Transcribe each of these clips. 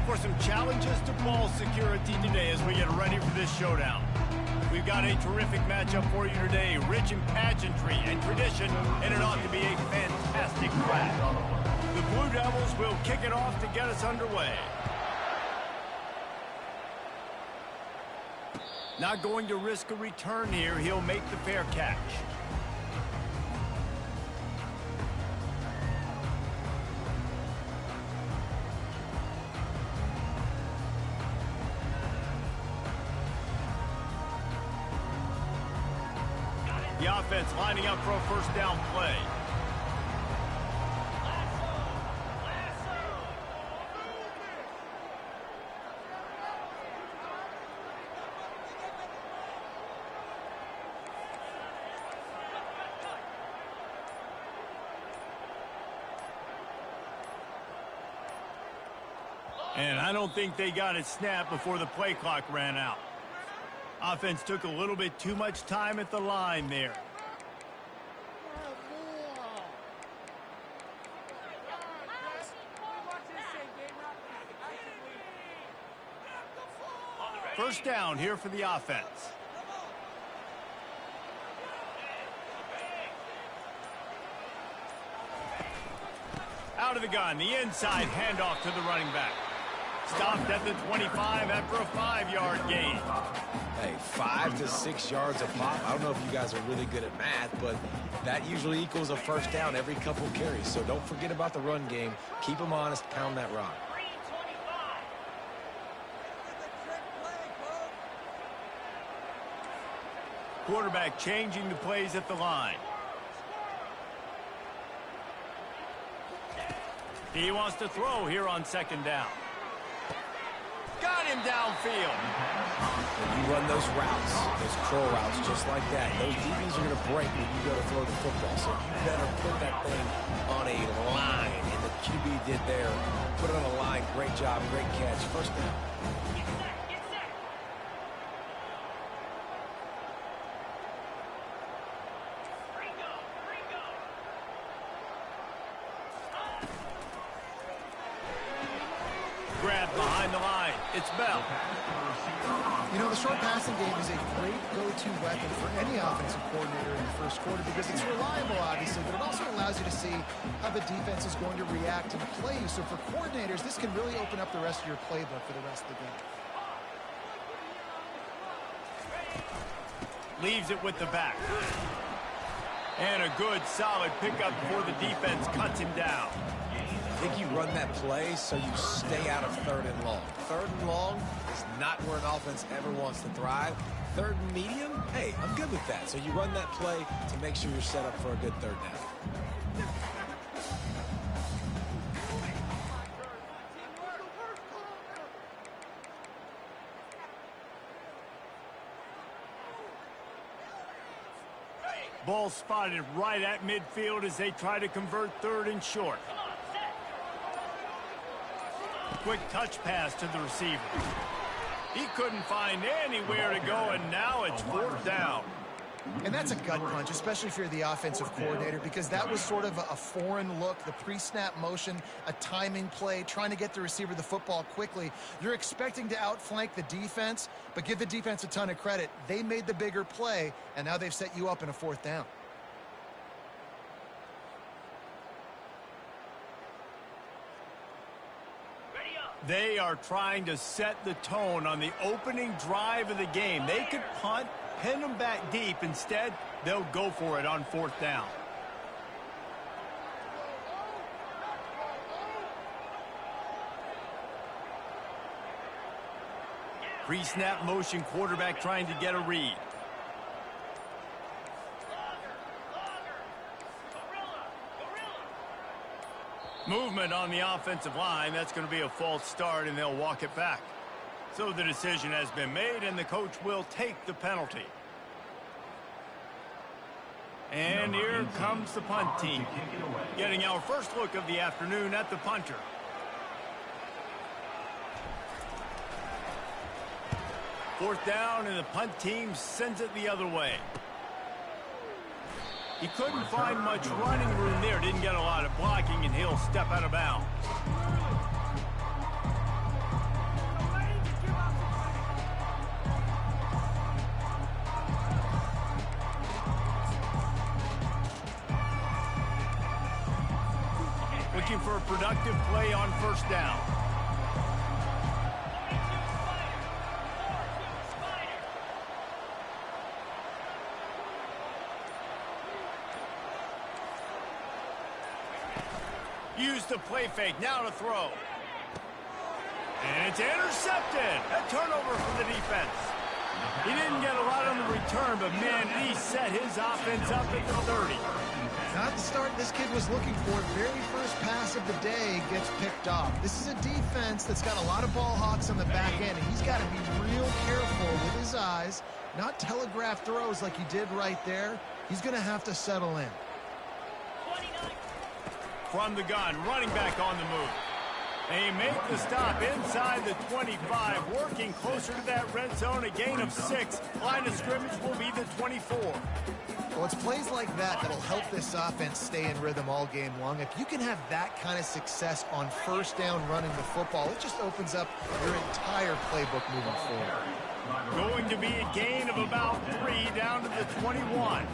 for some challenges to ball security today as we get ready for this showdown. We've got a terrific matchup for you today, rich in pageantry and tradition, and it ought to be a fantastic clash. The Blue Devils will kick it off to get us underway. Not going to risk a return here. He'll make the fair catch. The offense lining up for a first down play. And I don't think they got it snapped before the play clock ran out. Offense took a little bit too much time at the line there. First down here for the offense. Out of the gun, the inside handoff to the running back. Stopped at the 25 after a 5-yard gain. Hey, 5 to 6 yards a pop. I don't know if you guys are really good at math, but that usually equals a first down every couple carries. So don't forget about the run game. Keep them honest, pound that rock. Quarterback changing the plays at the line. He wants to throw here on second down. Got him downfield. When you run those routes, those curl routes just like that, those DBs are going to break when you go to throw the football. So you better put that thing on a line. And the QB did there. Put it on a line. Great job. Great catch. First down. Grab behind the line. It's Bell. You know, the short passing game is a great go-to weapon for any offensive coordinator in the first quarter because it's reliable, obviously, but it also allows you to see how the defense is going to react and play you. So for coordinators, this can really open up the rest of your playbook for the rest of the game. Leaves it with the back. And a good, solid pickup before the defense cuts him down. I think you run that play so you stay out of third and long. Third and long is not where an offense ever wants to thrive. Third and medium, hey, I'm good with that. So you run that play to make sure you're set up for a good third down. Ball spotted right at midfield as they try to convert third and short. Quick touch pass to the receiver. He couldn't find anywhere to go, and now it's fourth down. And that's a gut punch, especially if you're the offensive coordinator, because that was sort of a foreign look, the pre-snap motion, a timing play, trying to get the receiver the football quickly. You're expecting to outflank the defense, but give the defense a ton of credit. They made the bigger play, and now they've set you up in a fourth down. They are trying to set the tone on the opening drive of the game. They could punt, pin them back deep. Instead, they'll go for it on fourth down. Pre-snap motion, quarterback trying to get a read. Movement on the offensive line. That's going to be a false start, and they'll walk it back. So the decision has been made, and the coach will take the penalty. And here comes the punt team, getting our first look of the afternoon at the punter. Fourth down, and the punt team sends it the other way. He couldn't find much running room there. Didn't get a lot of blocking, and he'll step out of bounds. looking for a productive play on first down. Use the play fake, now to throw. And it's intercepted. A turnover for the defense. He didn't get a lot on the return, but man, he set his offense up at the 30. Not the start this kid was looking for. Very first pass of the day gets picked off. This is a defense that's got a lot of ball hawks on the back end, and he's got to be real careful with his eyes, not telegraph throws like he did right there. He's going to have to settle in. From the gun, running back on the move. They make the stop inside the 25, working closer to that red zone, a gain of 6. Line of scrimmage will be the 24. Well, it's plays like that that'll help this offense stay in rhythm all game long. If you can have that kind of success on first down running the football, it just opens up your entire playbook moving forward. Going to be a gain of about 3 down to the 21.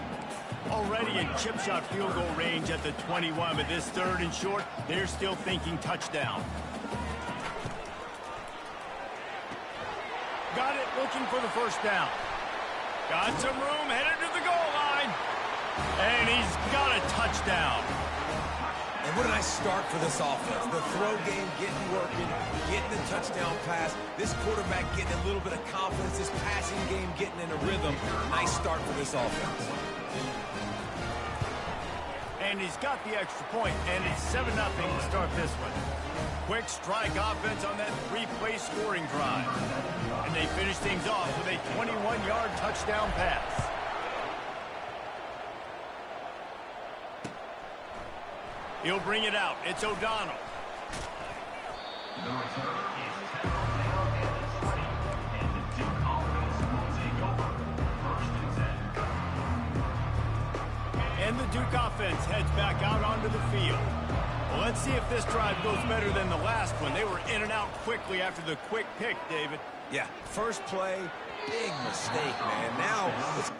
Already in chip shot field goal range at the 21, but this third and short, they're still thinking touchdown. Got it, looking for the first down. Got some room, headed to the goal line. And he's got a touchdown. And what a nice start for this offense. The throw game getting working, getting the touchdown pass. This quarterback getting a little bit of confidence. This passing game getting in a rhythm. Nice start for this offense. And he's got the extra point, and it's 7-0 to start this one. Quick strike offense on that 3-play scoring drive. And they finish things off with a 21-yard touchdown pass. He'll bring it out. It's O'Donnell. And the Duke offense heads back out onto the field. Well, let's see if this drive goes better than the last one. They were in and out quickly after the quick pick, David. Yeah, first play, big mistake, man. Now, it's...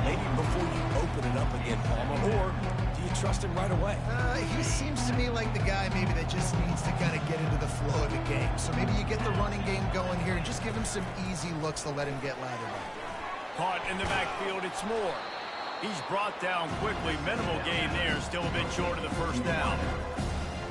maybe before you open it up again, Palmer, or do you trust him right away? He seems to me like the guy maybe that just needs to kind of get into the flow of the game. So maybe you get the running game going here and just give him some easy looks to let him get lathered up. Caught in the backfield, it's Moore. He's brought down quickly. Minimal gain there, still a bit short of the first down.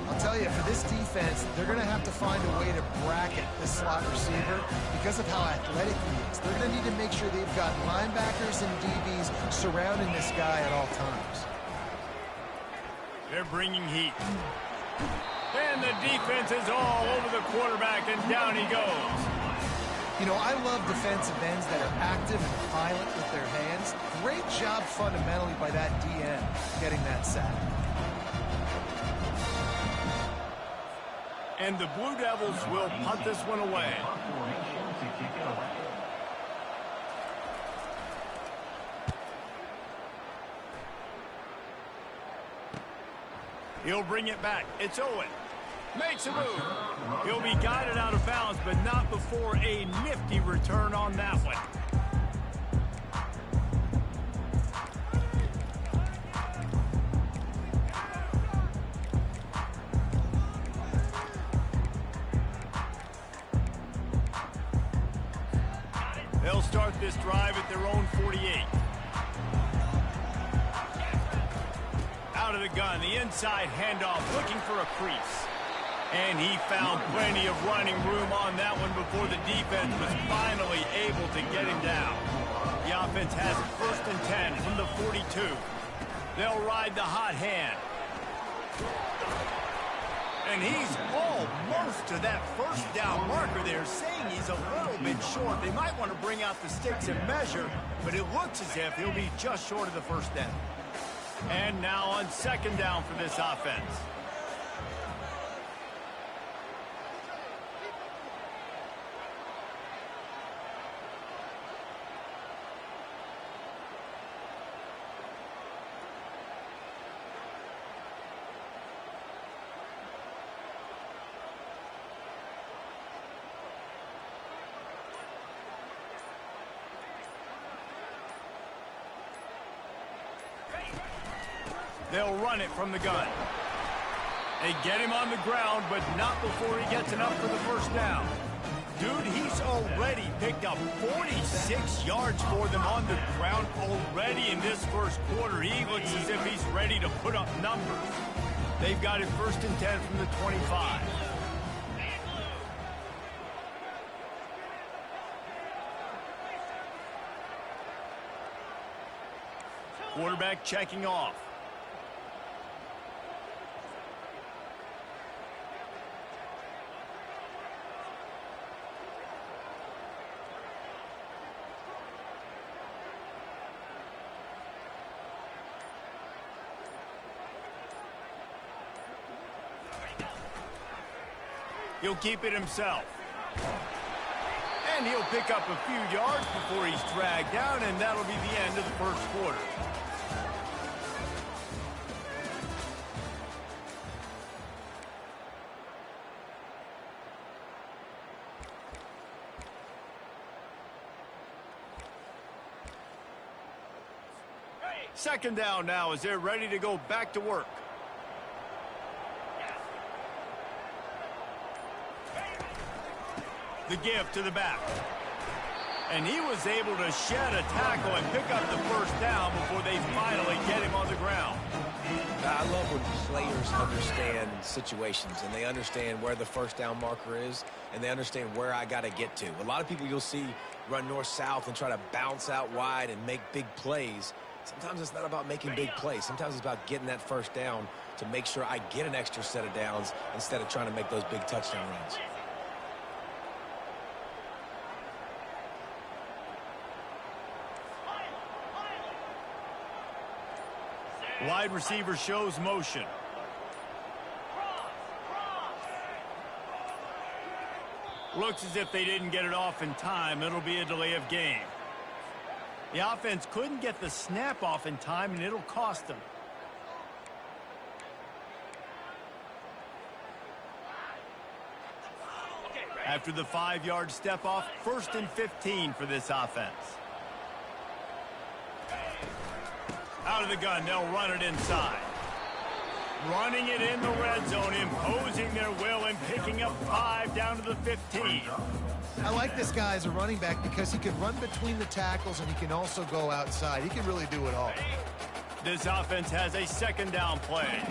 I'll tell you, for this defense, they're going to have to find a way to bracket this slot receiver because of how athletic he is. They're going to need to make sure they've got linebackers and DBs surrounding this guy at all times. They're bringing heat. And the defense is all over the quarterback, and down he goes. You know, I love defensive ends that are active and violent with their hands. Great job fundamentally by that DN getting that sack. And the Blue Devils will punt this one away. He'll bring it back. It's Owen. Makes a move. He'll be guided out of bounds, but not before a nifty return on that one. They'll start this drive at their own 48. Out of the gun, the inside handoff, looking for a crease. And he found plenty of running room on that one before the defense was finally able to get him down. The offense has it 1st and 10 from the 42. They'll ride the hot hand. And he's almost to that first down marker there, saying he's a little bit short. They might want to bring out the sticks and measure, but it looks as if he'll be just short of the first down. And now on second down for this offense. They'll run it from the gun. They get him on the ground, but not before he gets enough for the first down. Dude, he's already picked up 46 yards for them on the ground already in this first quarter. He looks as if he's ready to put up numbers. They've got it 1st and 10 from the 25. Quarterback checking off. He'll keep it himself. And he'll pick up a few yards before he's dragged down, and that'll be the end of the first quarter. Second down now as they're ready to go back to work. The give to the back. And he was able to shed a tackle and pick up the first down before they finally get him on the ground. I love when players understand situations and they understand where the first down marker is and they understand where I got to get to. A lot of people you'll see run north-south and try to bounce out wide and make big plays. Sometimes it's not about making big plays. Sometimes it's about getting that first down to make sure I get an extra set of downs instead of trying to make those big touchdown runs. Wide receiver shows motion. Looks as if they didn't get it off in time. It'll be a delay of game. The offense couldn't get the snap off in time, and it'll cost them. After the 5-yard step off, 1st and 15 for this offense. Out of the gun, they'll run it inside. Running it in the red zone, imposing their will and picking up 5 down to the 15. I like this guy as a running back because he can run between the tackles and he can also go outside. He can really do it all. This offense has a second down play.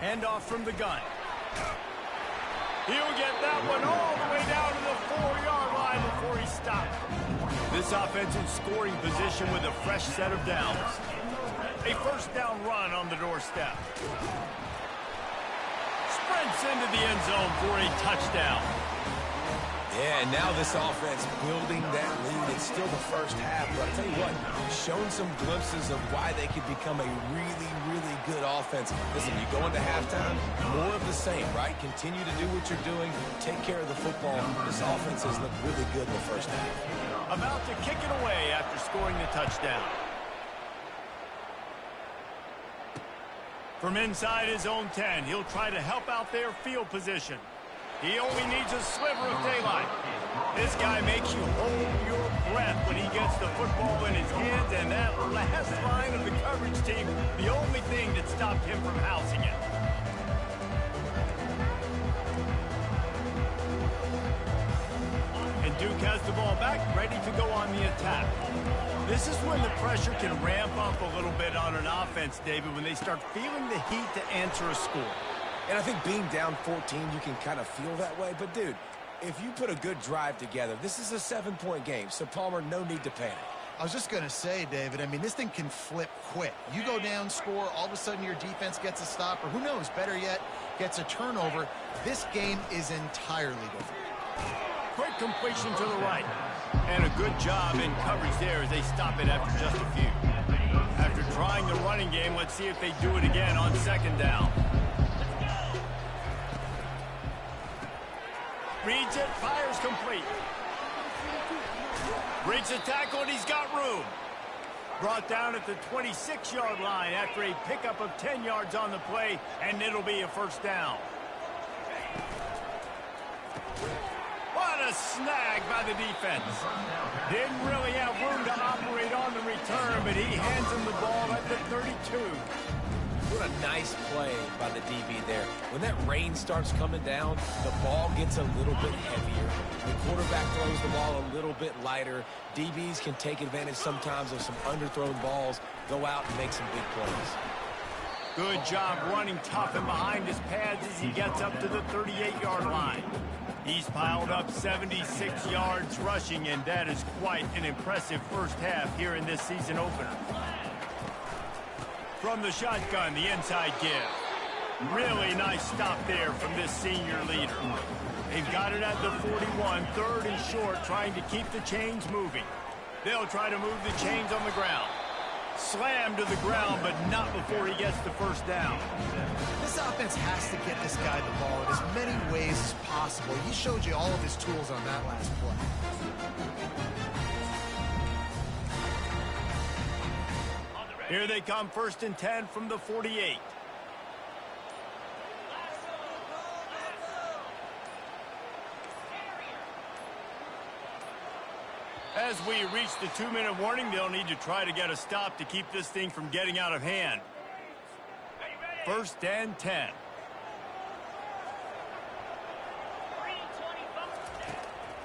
Handoff from the gun. He'll get that one all the way down to the 4-yard line before he stopped. This offense in scoring position with a fresh set of downs. A first down run on the doorstep. Sprints into the end zone for a touchdown. Yeah, and now this offense building that lead. It's still the first half, but I'll tell you what, shown some glimpses of why they could become a really, really good offense. Listen, you go into halftime, more of the same, right? Continue to do what you're doing, take care of the football. This offense has looked really good in the first half. About to kick it away after scoring the touchdown. From inside his own 10, he'll try to help out their field position. He only needs a sliver of daylight. This guy makes you hold your breath when he gets the football in his hands, and that last line of the coverage team, the only thing that stopped him from housing it. And Duke has the ball back, ready to go on the attack. This is when the pressure can ramp up a little bit on an offense, David, when they start feeling the heat to answer a score. And I think being down 14, you can kind of feel that way. But, dude, if you put a good drive together, this is a 7-point game. So, Palmer, no need to panic. I was just going to say, David, I mean, this thing can flip quick. You go down, score, all of a sudden your defense gets a stop, or who knows, better yet, gets a turnover. This game is entirely different. Quick completion to the right. And a good job in coverage there as they stop it after just a few. After trying the running game, let's see if they do it again on second down. Reads it, fires complete. Breaks the tackle, and he's got room. Brought down at the 26-yard line after a pickup of 10 yards on the play, and it'll be a first down. What a snag by the defense. Didn't really have room to operate on the return, but he hands him the ball at the 32. What a nice play by the DB there. When that rain starts coming down, the ball gets a little bit heavier. The quarterback throws the ball a little bit lighter. DBs can take advantage sometimes of some underthrown balls, go out and make some big plays. Good job running tough and behind his pads as he gets up to the 38-yard line. He's piled up 76 yards rushing, and that is quite an impressive first half here in this season opener. From the shotgun, the inside give. Really nice stop there from this senior leader. They've got it at the 41, third and short, trying to keep the chains moving. They'll try to move the chains on the ground. Slammed to the ground, but not before he gets the first down. This offense has to get this guy the ball in as many ways as possible. He showed you all of his tools on that last play. Here they come, 1st and 10 from the 48. As we reach the 2-minute warning, they'll need to try to get a stop to keep this thing from getting out of hand. 1st and 10.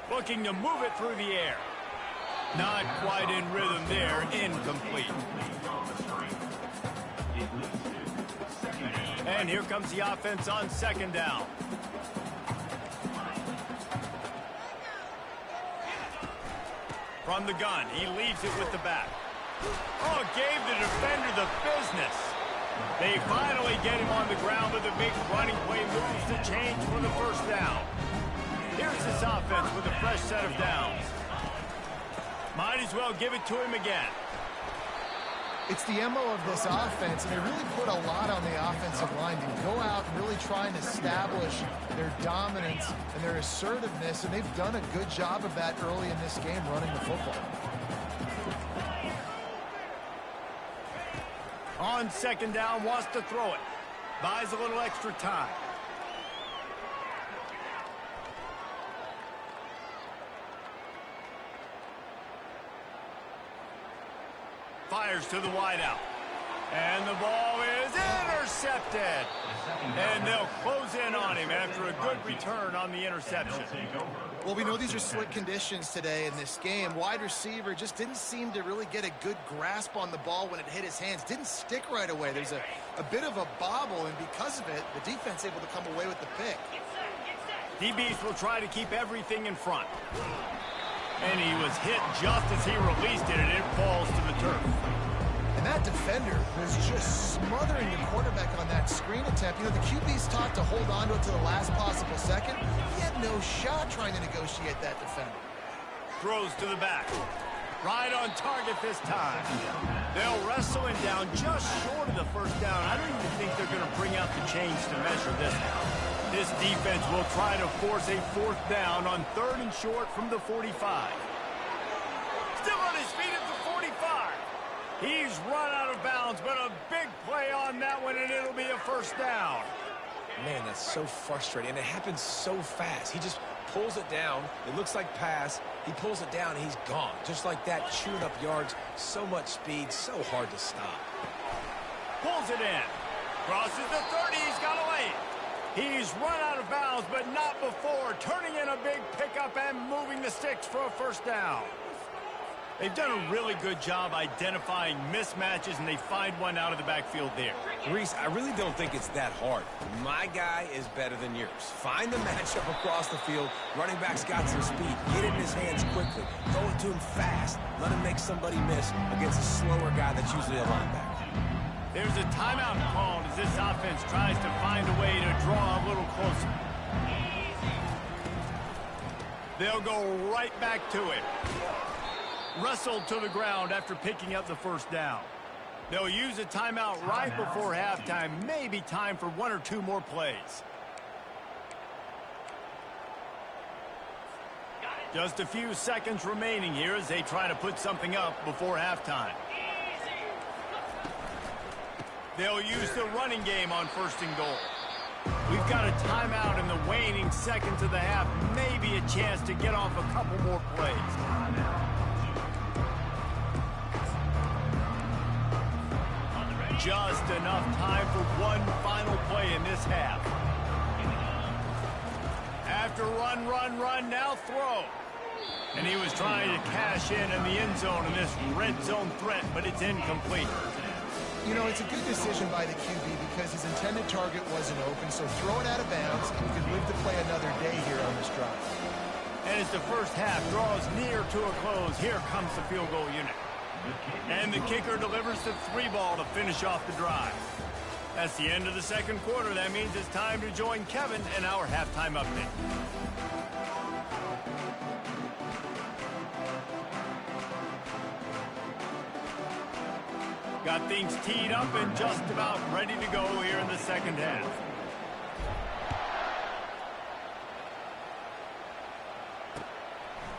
Looking to move it through the air. Not quite in rhythm there, incomplete. And here comes the offense on second down. From the gun, he leaves it with the back. Oh, gave the defender the business. They finally get him on the ground with a big running play, moves the change for the first down. Here's this offense with a fresh set of downs. Might as well give it to him again. It's the MO of this offense, and they really put a lot on the offensive line to go out and really try and establish their dominance and their assertiveness, and they've done a good job of that early in this game running the football. On second down, wants to throw it. Buys a little extra time. Fires to the wideout. And the ball is intercepted. And they'll close in on him after a good return on the interception. Well, we know these are slick conditions today in this game. Wide receiver just didn't seem to really get a good grasp on the ball when it hit his hands. Didn't stick right away. There's a bit of a bobble, and because of it, the defense able to come away with the pick. DBs will try to keep everything in front. And he was hit just as he released it, and it falls to the turf. And that defender was just smothering the quarterback on that screen attempt. You know, the QB's taught to hold on to it to the last possible second. He had no shot trying to negotiate that defender. Throws to the back. Right on target this time. They'll wrestle him down just short of the first down. I don't even think they're going to bring out the chains to measure this now. This defense will try to force a 4th down on 3rd and short from the 45. Still on his feet at the 45. He's run out of bounds, but a big play on that one, and it'll be a first down. Man, that's so frustrating, and it happens so fast. He just pulls it down. It looks like pass. He pulls it down, and he's gone. Just like that, chewing up yards. So much speed, so hard to stop. Pulls it in. Crosses the 30. He's got to lay it. He's run out of bounds, but not before. Turning in a big pickup and moving the sticks for a first down. They've done a really good job identifying mismatches, and they find one out of the backfield there. Reese, I really don't think it's that hard. My guy is better than yours. Find the matchup across the field. Running back's got some speed. Get it in his hands quickly. Throw it to him fast. Let him make somebody miss against a slower guy that's usually a linebacker. There's a timeout called as this offense tries to find a way to draw a little closer. They'll go right back to it. Wrestled to the ground after picking up the first down. They'll use a timeout right before halftime. Maybe time for 1 or 2 more plays. Just a few seconds remaining here as they try to put something up before halftime. They'll use the running game on 1st and goal. We've got a timeout in the waning seconds of the half. Maybe a chance to get off a couple more plays. Just enough time for one final play in this half. After run, now throw. And he was trying to cash in the end zone in this red zone threat, but it's incomplete. You know, it's a good decision by the QB because his intended target wasn't open, so throw it out of bounds, and you can live to play another day here on this drive. And as the first half draws near to a close, here comes the field goal unit. And the kicker delivers the 3-ball to finish off the drive. That's the end of the second quarter. That means it's time to join Kevin in our halftime update. Got things teed up and just about ready to go here in the second half.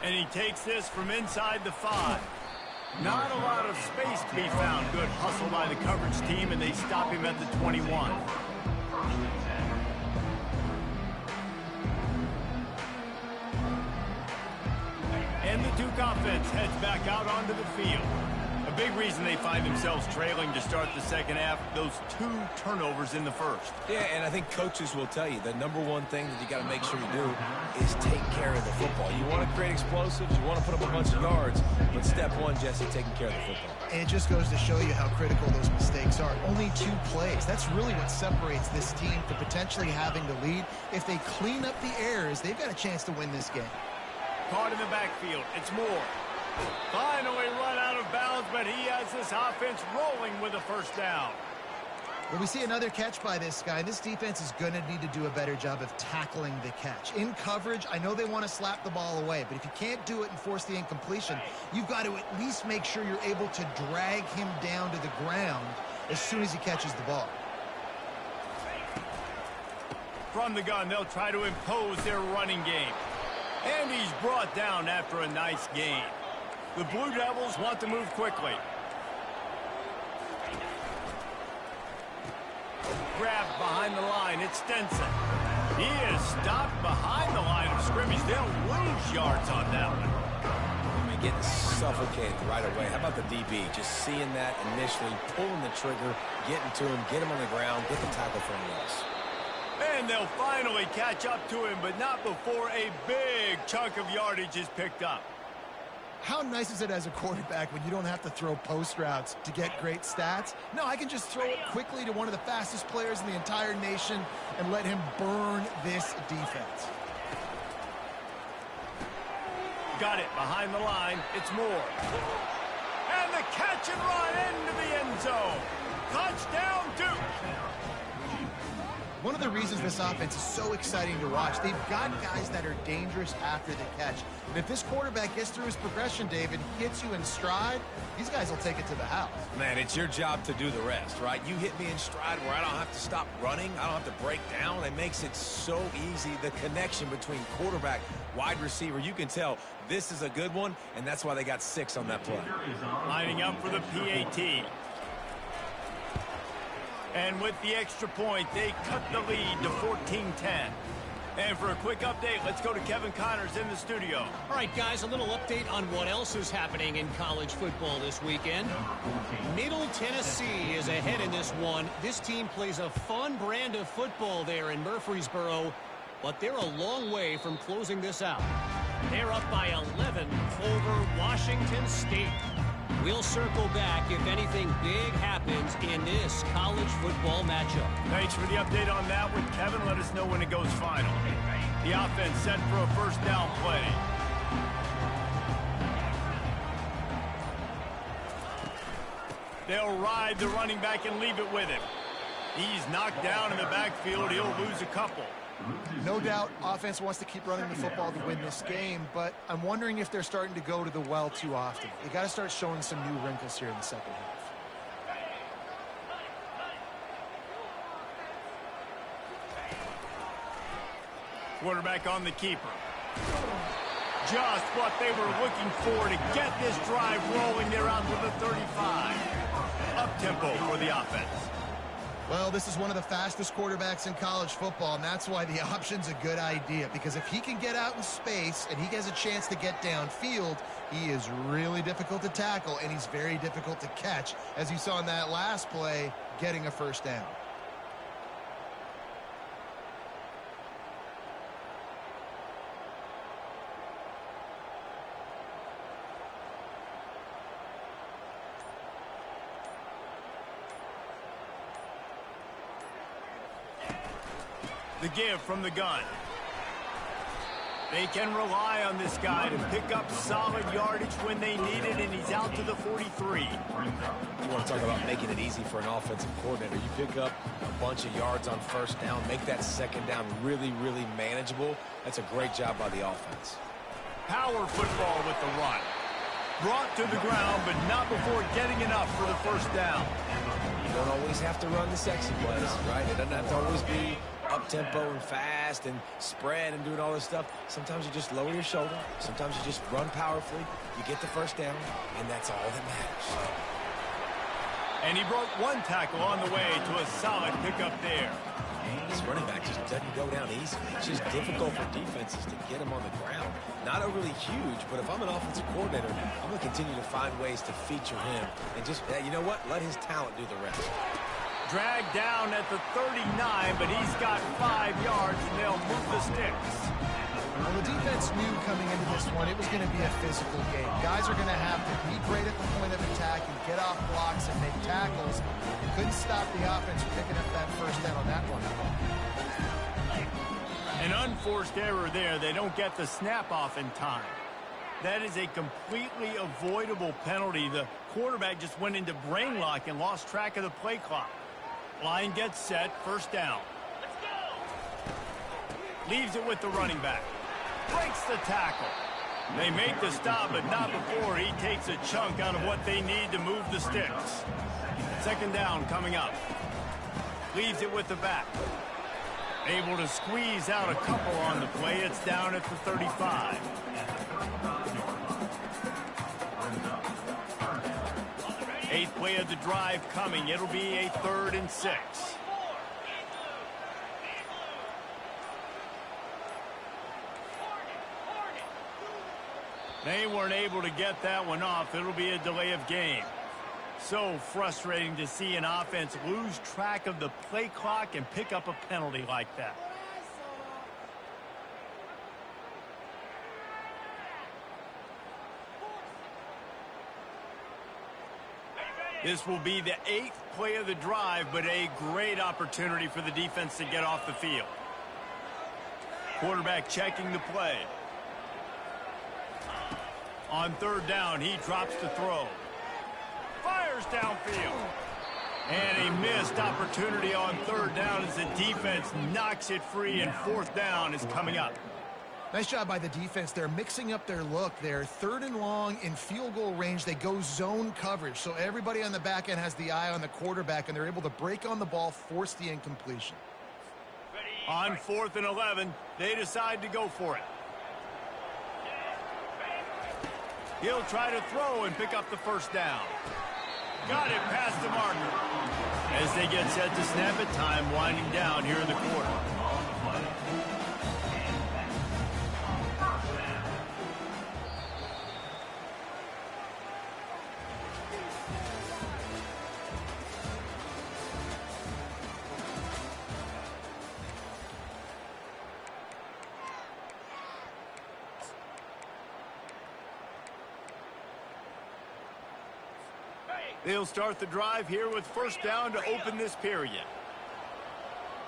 And he takes this from inside the 5. Not a lot of space to be found. Good hustle by the coverage team, and they stop him at the 21. And the Duke offense heads back out onto the field. A big reason they find themselves trailing to start the second half, those 2 turnovers in the first. Yeah, and I think coaches will tell you the number one thing that you got to make sure you do is take care of the football. You want to create explosives, you want to put up a bunch of yards, but step one, Jesse, taking care of the football. And it just goes to show you how critical those mistakes are. Only 2 plays. That's really what separates this team from potentially having the lead. If they clean up the errors, they've got a chance to win this game. Caught in the backfield. It's Moore. Finally run out of bounds, but he has this offense rolling with a first down. Well, we see another catch by this guy. This defense is going to need to do a better job of tackling the catch. In coverage, I know they want to slap the ball away, but if you can't do it and force the incompletion, you've got to at least make sure you're able to drag him down to the ground as soon as he catches the ball. From the gun, they'll try to impose their running game. And he's brought down after a nice gain. The Blue Devils want to move quickly. Grabbed behind the line. It's Stenson. He is stopped behind the line of scrimmage. They'll lose yards on that one. I mean, getting suffocated right away. How about the DB? Just seeing that initially, pulling the trigger, getting to him, get him on the ground, get the tackle for him else. And they'll finally catch up to him, but not before a big chunk of yardage is picked up. How nice is it as a quarterback when you don't have to throw post routes to get great stats? No, I can just throw it quickly to one of the fastest players in the entire nation and let him burn this defense. Got it behind the line. It's Moore. And the catch and run into the end zone. Touchdown, Duke. One of the reasons this offense is so exciting to watch, they've got guys that are dangerous after the catch. And if this quarterback gets through his progression, David, hits you in stride, these guys will take it to the house. Man, it's your job to do the rest, right? You hit me in stride where I don't have to stop running. I don't have to break down. It makes it so easy. The connection between quarterback, wide receiver, you can tell this is a good one, and that's why they got 6 on that play. Lining up for the PAT. And with the extra point, they cut the lead to 14-10. And for a quick update, let's go to Kevin Connors in the studio. All right, guys, a little update on what else is happening in college football this weekend. Middle Tennessee is ahead in this one. This team plays a fun brand of football there in Murfreesboro, but they're a long way from closing this out. They're up by 11 over Washington State. We'll circle back if anything big happens in this college football matchup. Thanks for the update on that one, Kevin. Let us know when it goes final. The offense set for a first down play. They'll ride the running back and leave it with him. He's knocked down in the backfield. He'll lose a couple. No doubt, offense wants to keep running the football to win this game, but I'm wondering if they're starting to go to the well too often. They got to start showing some new wrinkles here in the second half. Quarterback on the keeper. Just what they were looking for to get this drive rolling. They're out to the 35. Up-tempo for the offense. Well, this is one of the fastest quarterbacks in college football, and that's why the option's a good idea. Because if he can get out in space and he has a chance to get downfield, he is really difficult to tackle, and he's very difficult to catch, as you saw in that last play, getting a first down. The give from the gun. They can rely on this guy to pick up solid yardage when they need it, and he's out to the 43. You want to talk about making it easy for an offensive coordinator. You pick up a bunch of yards on first down, make that second down really, really manageable. That's a great job by the offense. Power football with the run. Brought to the ground, but not before getting enough for the first down. You don't always have to run the sexy plays, right? It doesn't have to always be up-tempo and fast and spread and doing all this stuff. Sometimes you just lower your shoulder. Sometimes you just run powerfully. You get the first down, and that's all that matters. And he broke one tackle on the way to a solid pickup there. This running back just doesn't go down easy. It's just difficult for defenses to get him on the ground. Not overly huge, but if I'm an offensive coordinator, I'm going to continue to find ways to feature him and just, you know what, let his talent do the rest. Dragged down at the 39, but he's got 5 yards, and they'll move the sticks. Well, the defense knew coming into this one it was going to be a physical game. Guys are going to have to be great at the point of attack and get off blocks and make tackles. You couldn't stop the offense from picking up that first down on that one. An unforced error there. They don't get the snap off in time. That is a completely avoidable penalty. The quarterback just went into brain lock and lost track of the play clock. Line gets set, first down. Let's go. Leaves it with the running back. Breaks the tackle. They make the stop, but not before he takes a chunk out of what they need to move the sticks. Second down coming up. Leaves it with the back. Able to squeeze out a couple on the play. It's down at the 35. Eighth play of the drive coming. It'll be a 3rd and 6. They weren't able to get that one off. It'll be a delay of game. So frustrating to see an offense lose track of the play clock and pick up a penalty like that. This will be the 8th play of the drive, but a great opportunity for the defense to get off the field. Quarterback checking the play. On 3rd down, he drops to throw. Fires downfield. And a missed opportunity on 3rd down as the defense knocks it free, and 4th down is coming up. Nice job by the defense. They're mixing up their look there. 3rd and long in field goal range. They go zone coverage. So everybody on the back end has the eye on the quarterback, and they're able to break on the ball, force the incompletion. On 4th and 11, they decide to go for it. He'll try to throw and pick up the first down. Got it past the marker. As they get set to snap it, time winding down here in the quarter. They'll start the drive here with first down to open this period.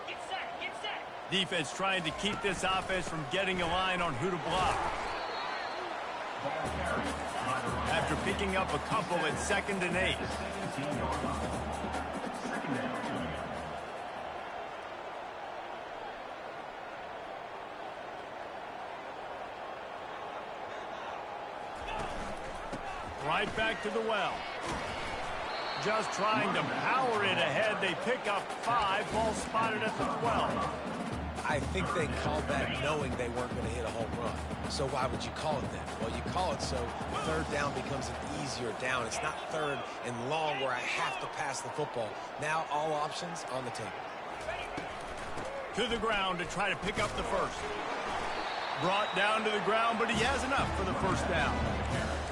Get set, get set. Defense trying to keep this offense from getting a line on who to block. After picking up a couple at 2nd and 8. Right back to the well. Just trying to power it ahead. They pick up 5. Ball spotted at the 12. I think they called that knowing they weren't going to hit a home run. So why would you call it that? Well, you call it so third down becomes an easier down. It's not third and long where I have to pass the football. Now all options on the table. To the ground to try to pick up the first. Brought down to the ground, but he has enough for the first down.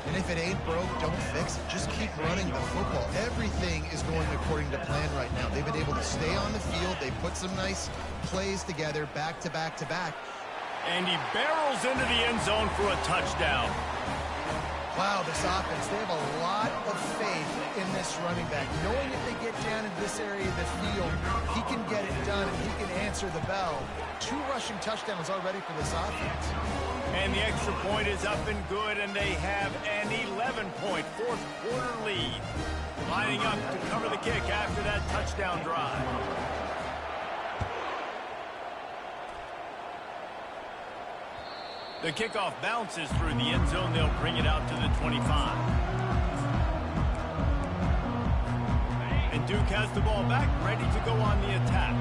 And if it ain't broke, don't fix it. Just keep running the football. Everything is going according to plan right now. They've been able to stay on the field. They put some nice plays together, back to back to back. And he barrels into the end zone for a touchdown. Wow, this offense, they have a lot of faith in this running back. Knowing if they get down into this area of the field, he can get it done and he can answer the bell. 2 rushing touchdowns already for this offense. And the extra point is up and good, and they have an 11-point fourth-quarter lead. Lining up to cover the kick after that touchdown drive. The kickoff bounces through the end zone. They'll bring it out to the 25. And Duke has the ball back, ready to go on the attack.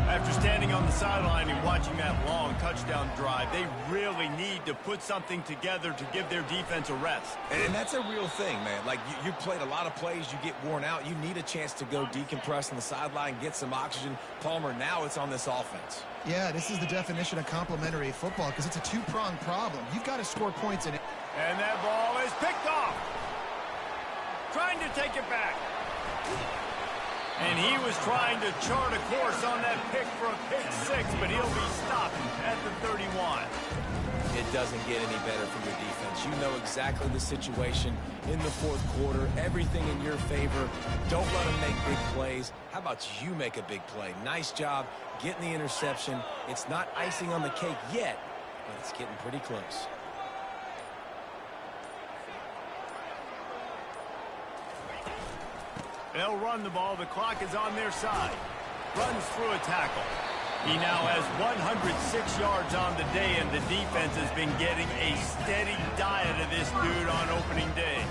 After standing on the sideline and watching that long touchdown drive, they really need to put something together to give their defense a rest. And that's a real thing, man. Like, you played a lot of plays, you get worn out. You need a chance to go decompress on the sideline, get some oxygen. Palmer, now it's on this offense. Yeah, this is the definition of complementary football because it's a 2-pronged problem. You've got to score points in it. And that ball is picked off. Trying to take it back. And he was trying to chart a course on that pick for a pick 6, but he'll be stopped at the 31. It doesn't get any better for your defense. You know exactly the situation in the fourth quarter. Everything in your favor. Don't let them make big plays. How about you make a big play? Nice job getting the interception. It's not icing on the cake yet, but it's getting pretty close. They'll run the ball. The clock is on their side. Runs through a tackle. He now has 106 yards on the day, and the defense has been getting a steady diet of this dude on opening day.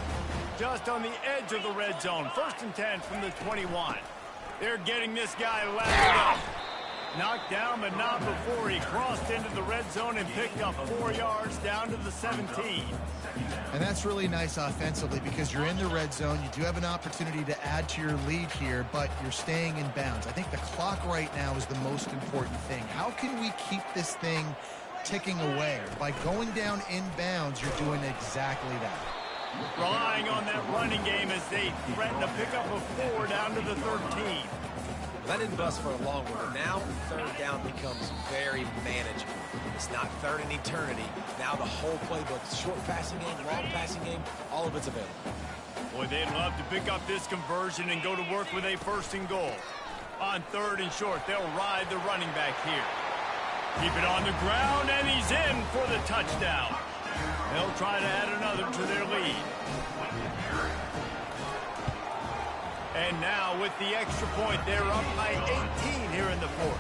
Just on the edge of the red zone. 1st and 10 from the 21. They're getting this guy lathered up. Knocked down, but not before he crossed into the red zone and picked up 4 yards down to the 17. And that's really nice offensively because you're in the red zone. You do have an opportunity to add to your lead here, but you're staying in bounds. I think the clock right now is the most important thing. How can we keep this thing ticking away? By going down in bounds, you're doing exactly that. Relying on that running game as they threaten to pick up a 4 down to the 13. That didn't bust for a long one, but now third down becomes very manageable. It's not third in eternity. Now the whole playbook, short passing game, long passing game, all of it's available. Boy, they'd love to pick up this conversion and go to work with a 1st and goal. On 3rd and short, they'll ride the running back here. Keep it on the ground, and he's in for the touchdown. They'll try to add another to their lead. And now with the extra point, they're up by 18 here in the 4th.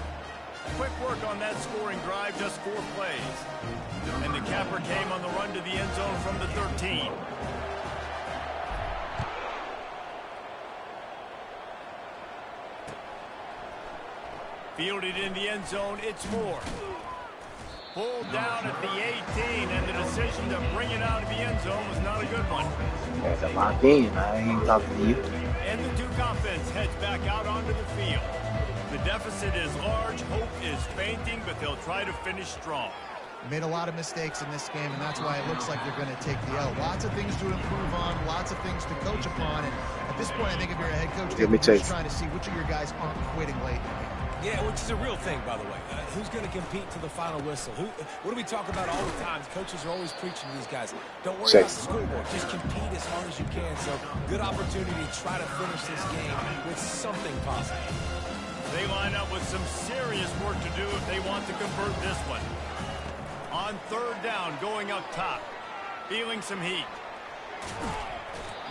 Quick work on that scoring drive, just 4 plays. And the capper came on the run to the end zone from the 13. Fielded in the end zone, it's Moore. Pulled down at the 18, and the decision to bring it out of the end zone was not a good one. That's my opinion. I ain't talking to you. And the Duke offense heads back out onto the field. The deficit is large, hope is fainting, but they'll try to finish strong. Made a lot of mistakes in this game, and that's why it looks like they're going to take the L. Lots of things to improve on, lots of things to coach upon, and at this point, I think if you're a head coach, you're just trying to see which of your guys aren't quitting late. Yeah, which is a real thing, by the way. Who's going to compete to the final whistle? What do we talk about all the time? Coaches are always preaching to these guys. Don't worry about the scoreboard. Just compete as hard as you can. So, good opportunity to try to finish this game with something positive. They line up with some serious work to do if they want to convert this one. On 3rd down, going up top. Feeling some heat.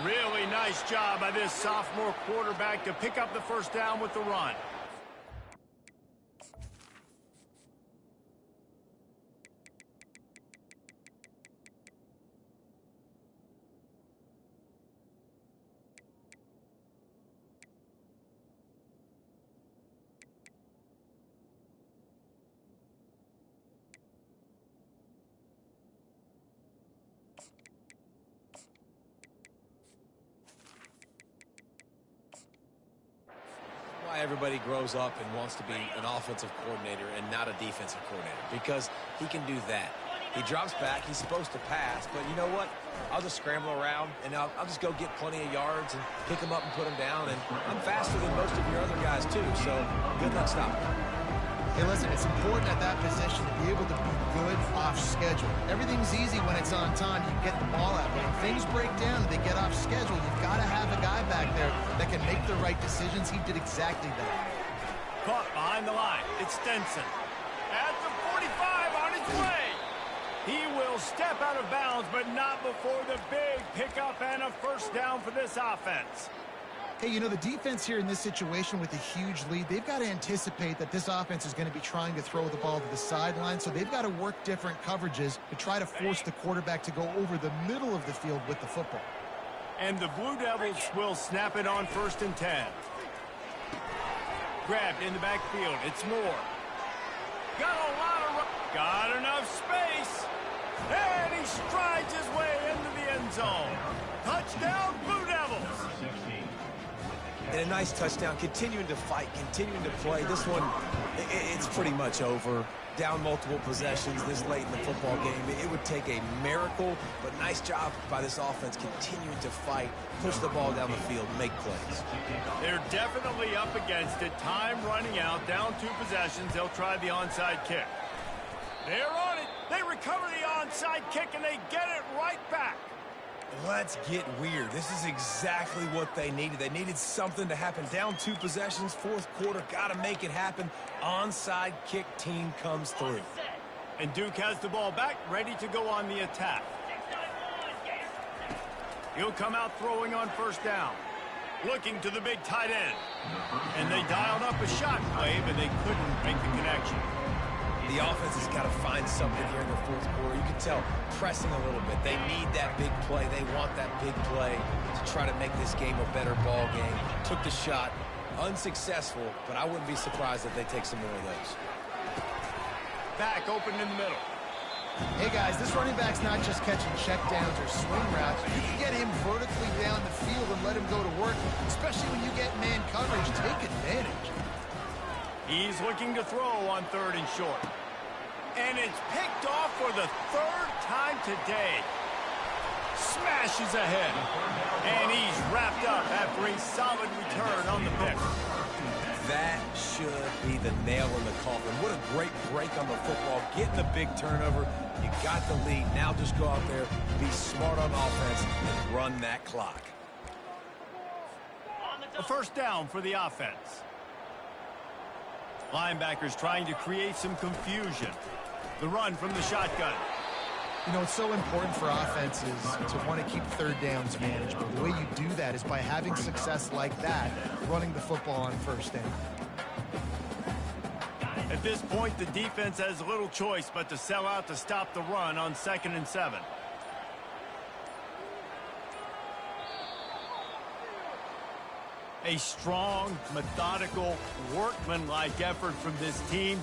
Really nice job by this sophomore quarterback to pick up the 1st down with the run. why everybody grows up and wants to be an offensive coordinator and not a defensive coordinator, because he can do that. He drops back. He's supposed to pass, but you know what? I'll just scramble around, and I'll just go get plenty of yards and pick them up and put them down, and I'm faster than most of your other guys, too, so good luck stopping. Hey, listen, it's important at that position to be able to be good off schedule. Everything's easy when it's on time. You can get the ball out, but when things break down and they get off schedule, you've got to have a guy back there that can make the right decisions. He did exactly that. Caught behind the line. It's Stenson. At the 45 on his way. He will step out of bounds, but not before the big pickup and a first down for this offense. Hey, you know, the defense here in this situation with a huge lead, they've got to anticipate that this offense is going to be trying to throw the ball to the sideline, so they've got to work different coverages to try to force the quarterback to go over the middle of the field with the football. And the Blue Devils will snap it on 1st and 10. Grabbed in the backfield. It's Moore. Got enough space. And he strides his way into the end zone. Touchdown, Blue Devils. And a nice touchdown, continuing to fight, continuing to play. This one, it's pretty much over. Down multiple possessions this late in the football game. It would take a miracle, but nice job by this offense continuing to fight, push the ball down the field, make plays. They're definitely up against it. Time running out, down 2 possessions. They'll try the onside kick. They're on it. They recover the onside kick, and they get it right back. Let's get weird. This is exactly what they needed. They needed something to happen. Down 2 possessions, 4th quarter. Got to make it happen. Onside kick team comes through. And Duke has the ball back, ready to go on the attack. He'll come out throwing on 1st down. Looking to the big tight end. And they dialed up a shot play, but they couldn't make the connection. The offense has got to find something here in the 4th quarter. You can tell pressing a little bit. They need that big play. They want that big play to try to make this game a better ball game. Took the shot. Unsuccessful, but I wouldn't be surprised if they take some more of those. Back open in the middle. Hey, guys, this running back's not just catching checkdowns or swing routes. You can get him vertically down the field and let him go to work, especially when you get man coverage. Take advantage. He's looking to throw on 3rd and short. And it's picked off for the 3rd time today. Smashes ahead. And he's wrapped up after a solid return on the pick. That should be the nail in the coffin. What a great break on the football. Getting the big turnover. You got the lead. Now just go out there, be smart on offense, and run that clock. A first down for the offense. Linebackers trying to create some confusion. The run from the shotgun. You know, it's so important for offenses to want to keep 3rd downs manageable. The way you do that is by having success like that, running the football on 1st down. At this point, the defense has little choice but to sell out to stop the run on 2nd and 7. A strong, methodical, workmanlike effort from this team.